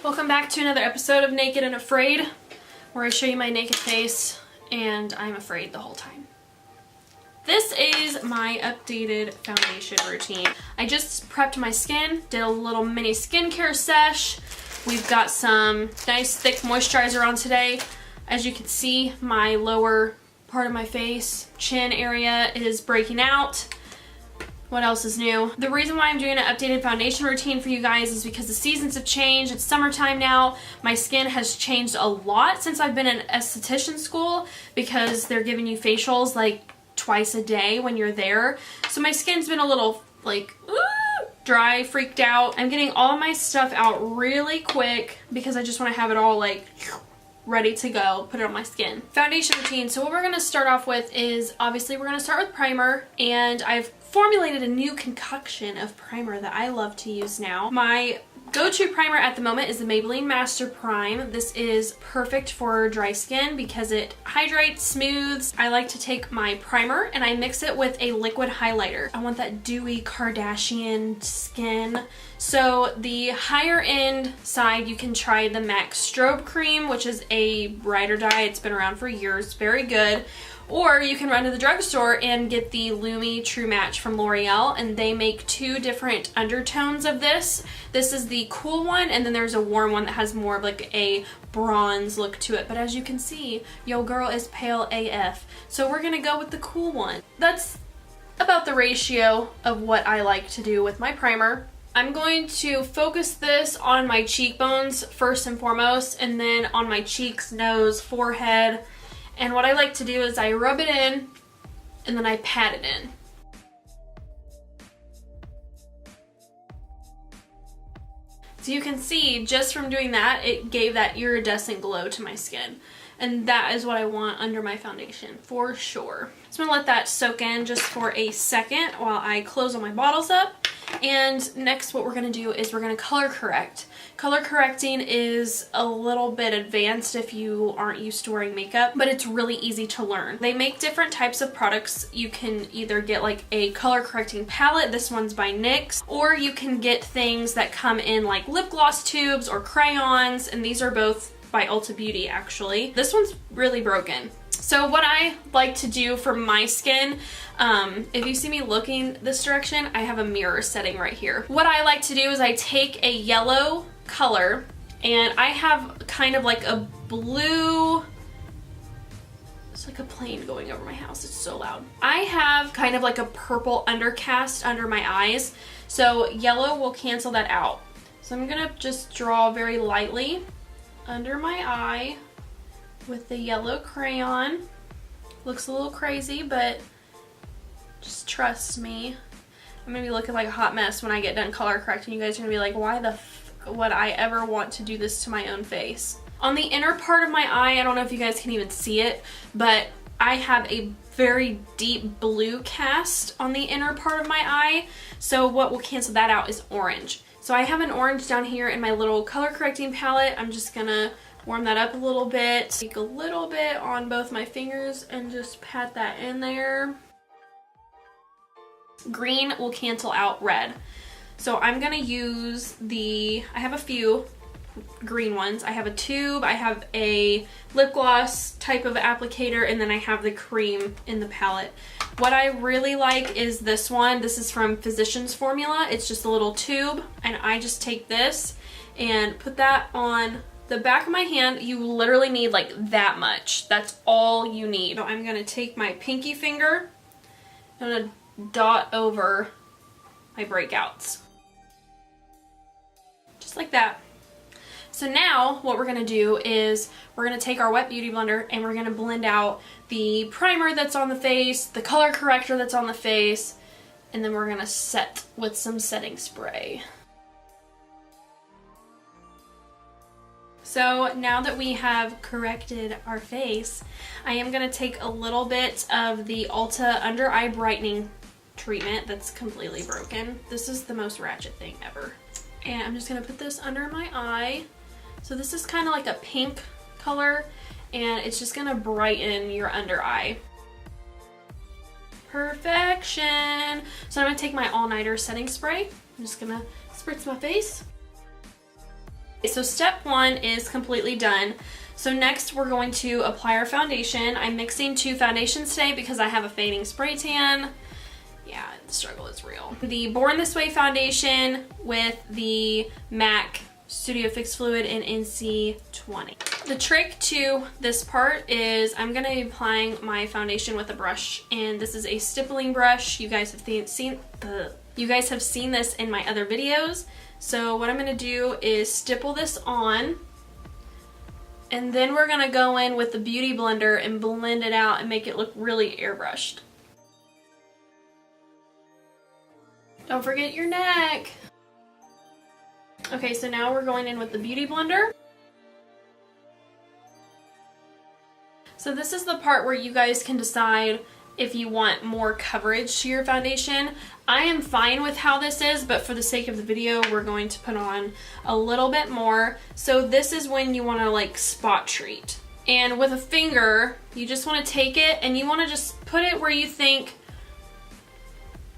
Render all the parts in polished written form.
Welcome back to another episode of Naked and Afraid, where I show you my naked face and I'm afraid the whole time. This is my updated foundation routine. I just prepped my skin, did a little mini skincare sesh. We've got some nice thick moisturizer on today. As you can see, my lower part of my face, chin area, is breaking out. What else is new? The reason why I'm doing an updated foundation routine for you guys is because the seasons have changed. It's summertime now. My skin has changed a lot since I've been in esthetician school because they're giving you facials like twice a day when you're there. So my skin's been a little like dry, freaked out. I'm getting all my stuff out really quick because I just want to have it all like ready to go, put it on my skin. Foundation routine. So what we're going to start off with is obviously we're going to start with primer, and I've formulated a new concoction of primer that I love to use now. My go-to primer at the moment is the Maybelline Master Prime. This is perfect for dry skin because it hydrates, smooths. I like to take my primer and I mix it with a liquid highlighter. I want that dewy Kardashian skin. So the higher end side, you can try the MAC Strobe Cream, which is a ride or die. It's been around for years, very good. Or you can run to the drugstore and get the Lumi True Match from L'Oreal, and they make two different undertones of this. This is the cool one, and then there's a warm one that has more of like a bronze look to it. But as you can see, yo girl is pale AF. So we're gonna go with the cool one. That's about the ratio of what I like to do with my primer. I'm going to focus this on my cheekbones first and foremost, and then on my cheeks, nose, forehead. And what I like to do is I rub it in and then I pat it in. So you can see just from doing that, it gave that iridescent glow to my skin. And that is what I want under my foundation for sure. So I'm gonna let that soak in just for a second while I close all my bottles up. And next what we're gonna do is we're gonna color correct. Color correcting is a little bit advanced if you aren't used to wearing makeup, but it's really easy to learn. They make different types of products. You can either get like a color correcting palette, this one's by NYX, or you can get things that come in like lip gloss tubes or crayons, and these are both by Ulta Beauty actually. This one's really broken. So what I like to do for my skin, if you see me looking this direction, I have a mirror setting right here. What I like to do is I take a yellow color, and I have kind of like a blue, it's like a plane going over my house, it's so loud. I have kind of like a purple undercast under my eyes, so yellow will cancel that out. So I'm gonna just draw very lightly under my eye with the yellow crayon. Looks a little crazy, but just trust me. I'm gonna be looking like a hot mess when I get done color correcting. You guys are gonna be like, why the f would I ever want to do this to my own face? On the inner part of my eye, I don't know if you guys can even see it, but I have a very deep blue cast on the inner part of my eye. So what will cancel that out is orange. So I have an orange down here in my little color correcting palette. I'm just gonna warm that up a little bit. Take a little bit on both my fingers and just pat that in there. Green will cancel out red. So I'm gonna use I have a few green ones. I have a tube, I have a lip gloss type of applicator, and then I have the cream in the palette. What I really like is this one. This is from Physicians Formula. It's just a little tube, and I just take this and put that on the back of my hand. You literally need like that much. That's all you need. So I'm gonna take my pinky finger, I'm gonna dot over my breakouts. Just like that. So now what we're gonna do is we're gonna take our wet beauty blender and we're gonna blend out the primer that's on the face, the color corrector that's on the face, and then we're gonna set with some setting spray. So now that we have corrected our face, I am gonna take a little bit of the Ulta Under Eye Brightening treatment that's completely broken. This is the most ratchet thing ever. And I'm just gonna put this under my eye. So this is kind of like a pink color, and it's just gonna brighten your under eye. Perfection! So I'm gonna take my all-nighter setting spray. I'm just gonna spritz my face. So step 1 is completely done. So next we're going to apply our foundation. I'm mixing 2 foundations today because I have a fading spray tan. Yeah, the struggle is real. The Born This Way foundation with the MAC Studio Fix Fluid in NC20. The trick to this part is I'm going to be applying my foundation with a brush, and this is a stippling brush. You guys have seen this in my other videos. So what I'm going to do is stipple this on, and then we're going to go in with the Beauty Blender and blend it out and make it look really airbrushed. Don't forget your neck. Okay, so now we're going in with the Beauty Blender. So this is the part where you guys can decide if you want more coverage to your foundation. I am fine with how this is, but for the sake of the video, we're going to put on a little bit more. So this is when you want to like spot treat. And with a finger, you just want to take it and you want to just put it where you think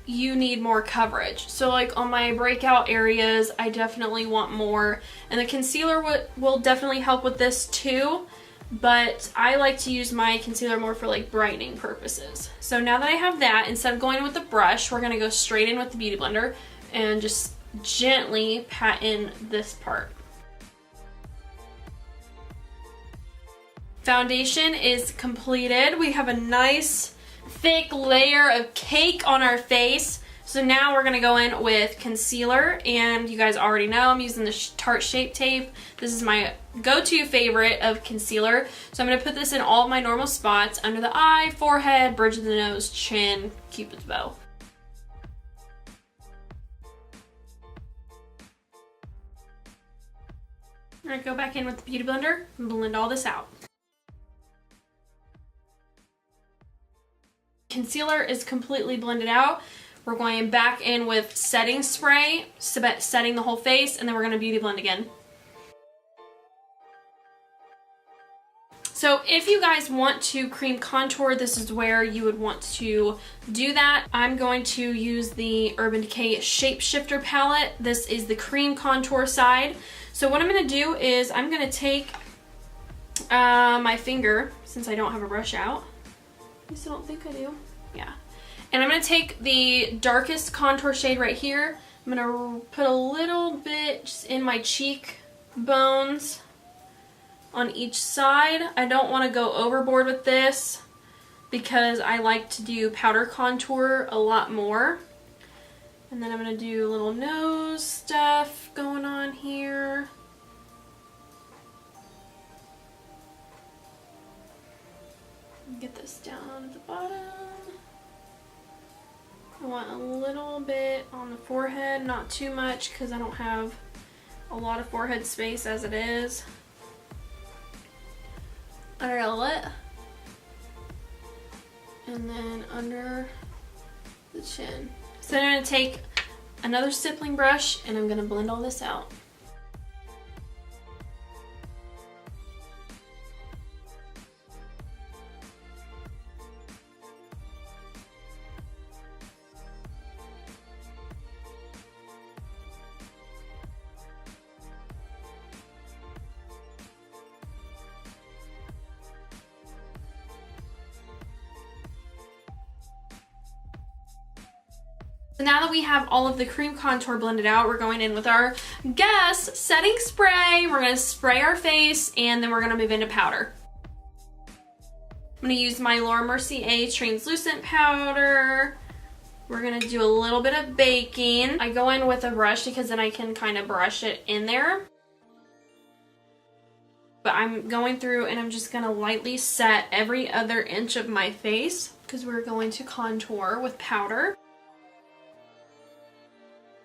you need more coverage. So like on my breakout areas, I definitely want more, and the concealer will definitely help with this too, but I like to use my concealer more for like brightening purposes. So now that I have that, instead of going with the brush, we're going to go straight in with the Beauty Blender and just gently pat in this part. Foundation is completed. We have a nice thick layer of cake on our face. So now we're going to go in with concealer, and you guys already know I'm using the Tarte Shape Tape. This is my go-to favorite of concealer. So I'm going to put this in all of my normal spots: under the eye, forehead, bridge of the nose, chin, Cupid's bow. I'm going to go back in with the Beauty Blender and blend all this out. Concealer is completely blended out. We're going back in with setting spray, setting the whole face, and then we're going to beauty blend again. So if you guys want to cream contour, this is where you would want to do that. I'm going to use the Urban Decay Shape Shifter palette. This is the cream contour side. So what I'm going to do is I'm going to take my finger, since I don't have a brush out. I still don't think I do. Yeah. And I'm going to take the darkest contour shade right here. I'm going to put a little bit just in my cheek bones on each side. I don't want to go overboard with this because I like to do powder contour a lot more. And then I'm going to do a little nose stuff going on here. Get this down at the bottom. I want a little bit on the forehead, not too much because I don't have a lot of forehead space as it is. Under the lip. And then under the chin. So I'm going to take another stippling brush and I'm going to blend all this out. So now that we have all of the cream contour blended out, we're going in with our Guess setting spray. We're going to spray our face and then we're going to move into powder. I'm going to use my Laura Mercier translucent powder. We're going to do a little bit of baking. I go in with a brush because then I can kind of brush it in there. But I'm going through and I'm just going to lightly set every other inch of my face because we're going to contour with powder.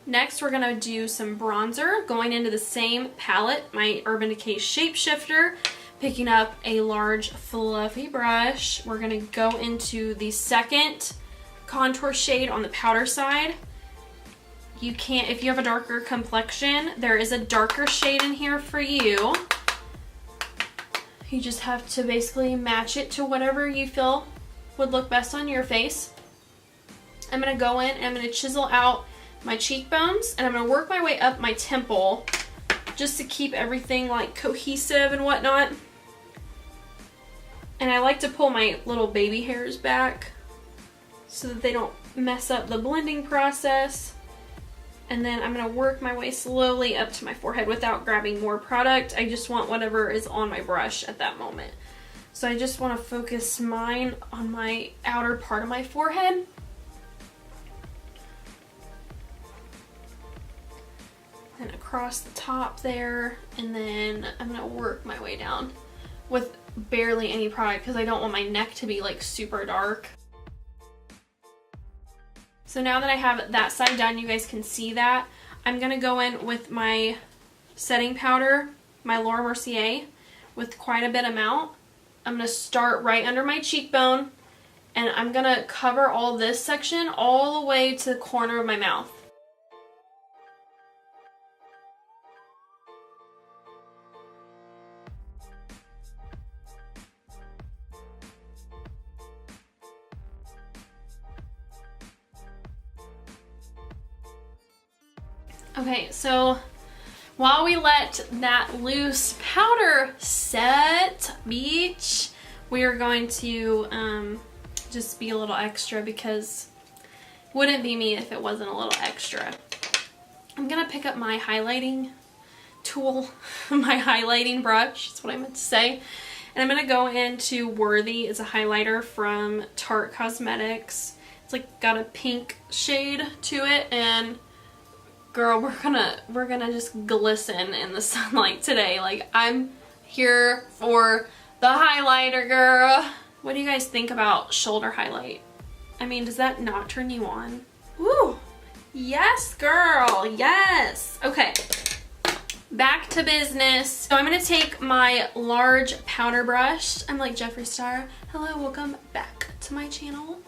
Next, we're going to do some bronzer, going into the same palette, my Urban Decay Shape Shifter, picking up a large fluffy brush. We're going to go into the second contour shade on the powder side. You can't, if you have a darker complexion, there is a darker shade in here for you. You just have to basically match it to whatever you feel would look best on your face. I'm going to go in and I'm going to chisel out my cheekbones and I'm going to work my way up my temple just to keep everything like cohesive and whatnot. And I like to pull my little baby hairs back so that they don't mess up the blending process. And then I'm gonna work my way slowly up to my forehead without grabbing more product. I just want whatever is on my brush at that moment. So I just want to focus mine on my outer part of my forehead. And across the top there, and then I'm gonna work my way down with barely any product because I don't want my neck to be like super dark. So now that I have that side done, you guys can see that, I'm gonna go in with my setting powder, my Laura Mercier, with quite a bit amount. I'm gonna start right under my cheekbone, and I'm gonna cover all this section all the way to the corner of my mouth. Okay, so while we let that loose powder set, beach, we are going to just be a little extra because it wouldn't be me if it wasn't a little extra. I'm gonna pick up my highlighting tool, my highlighting brush, that's what I meant to say. And I'm gonna go into Worthy. It's a highlighter from Tarte Cosmetics. It's like got a pink shade to it, and girl, we're gonna just glisten in the sunlight today. Like, I'm here for the highlighter, girl. What do you guys think about shoulder highlight? I mean, does that not turn you on? Woo! Yes, girl, yes. Okay, back to business. So I'm gonna take my large powder brush. I'm like Jeffree Star. Hello, welcome back to my channel.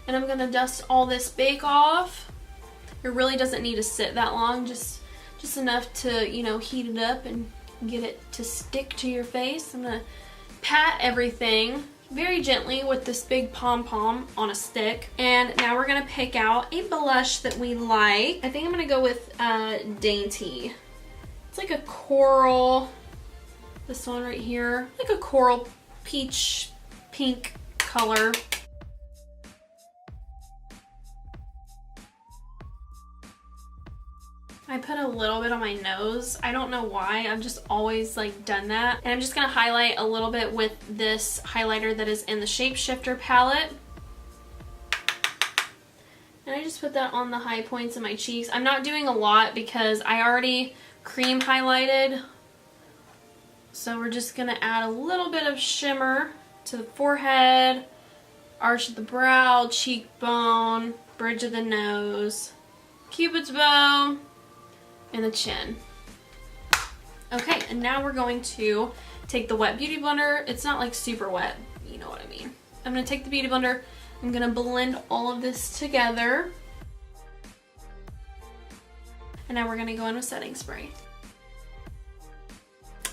And I'm gonna dust all this bake off. It really doesn't need to sit that long, just enough to, you know, heat it up and get it to stick to your face. I'm gonna pat everything very gently with this big pom-pom on a stick. And now we're gonna pick out a blush that we like. I think I'm gonna go with Dainty. It's like a coral, this one right here, like a coral peach pink color. I put a little bit on my nose. I don't know why. I've just always like done that. And I'm just gonna highlight a little bit with this highlighter that is in the Shapeshifter palette. And I just put that on the high points of my cheeks. I'm not doing a lot because I already cream highlighted. So we're just gonna add a little bit of shimmer to the forehead, arch of the brow, cheekbone, bridge of the nose, Cupid's bow, and the chin. Okay, and now we're going to take the wet beauty blender. It's not like super wet, you know what I mean. I'm gonna take the beauty blender, I'm gonna blend all of this together. And now we're gonna go in with setting spray.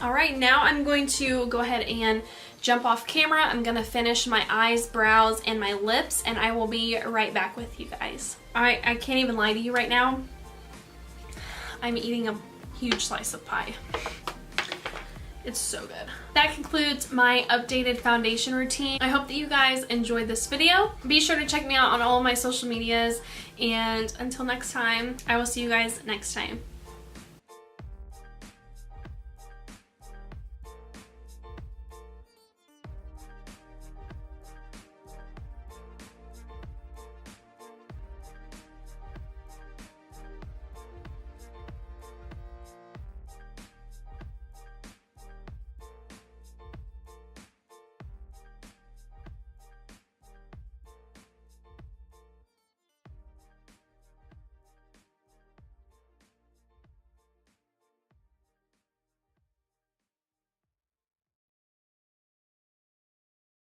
All right, now I'm going to go ahead and jump off camera. I'm gonna finish my eyes, brows, and my lips, and I will be right back with you guys. All right, I can't even lie to you right now. I'm eating a huge slice of pie. It's so good. That concludes my updated foundation routine. I hope that you guys enjoyed this video. Be sure to check me out on all of my social medias, and until next time, I will see you guys next time.